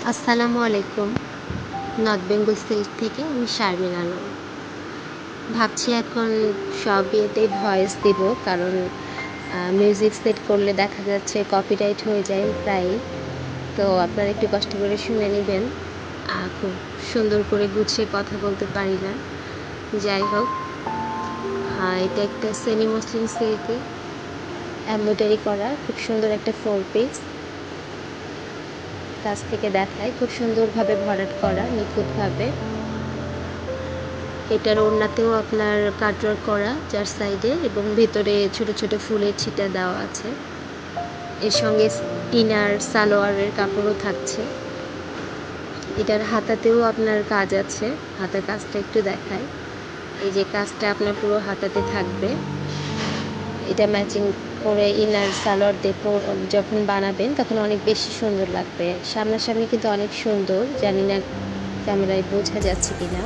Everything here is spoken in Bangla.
আসসালামু আলাইকুম। নর্থ বেঙ্গল সিল্ক থেকে আমি শারমিন আলম। ভাবছি এখন সব বিয়েতেই ভয়েস দিব, কারণ মিউজিক সেট করলে দেখা যাচ্ছে কপিরাইট হয়ে যায় প্রায়ই। তো আপনারা একটু কষ্ট করে শুনে নেবেন। খুব সুন্দর করে গুছিয়ে কথা বলতে পারি না। যাই হোক, এটা একটা সেমি মসলিন সিল্কে এমব্রয়ডারি করা খুব সুন্দর একটা 4 পিস। কাছ থেকে দেখায়, খুব সুন্দরভাবে ভরাট করা নিখুঁতভাবে। এটার ওড়নাতেও আপনার কাটওয়ার্ক করা 4 সাইডে, এবং ভেতরে ছোট ছোট ফুলের ছিটা দেওয়া আছে। এর সঙ্গে ইনার সালোয়ারের কাপড়ও থাকছে। এটার হাতাতেও আপনার কাজ আছে, হাতার কাজটা একটু দেখায়। এই যে কাজটা আপনার পুরো হাতাতে থাকবে। এটা ম্যাচিং করে ইনার সালোয়ার দিয়ে যখন বানাবেন তখন অনেক বেশি সুন্দর লাগবে। সামনাসামনি কিন্তু অনেক সুন্দর, জানি না ক্যামেরায় বোঝা যাচ্ছে কিনা।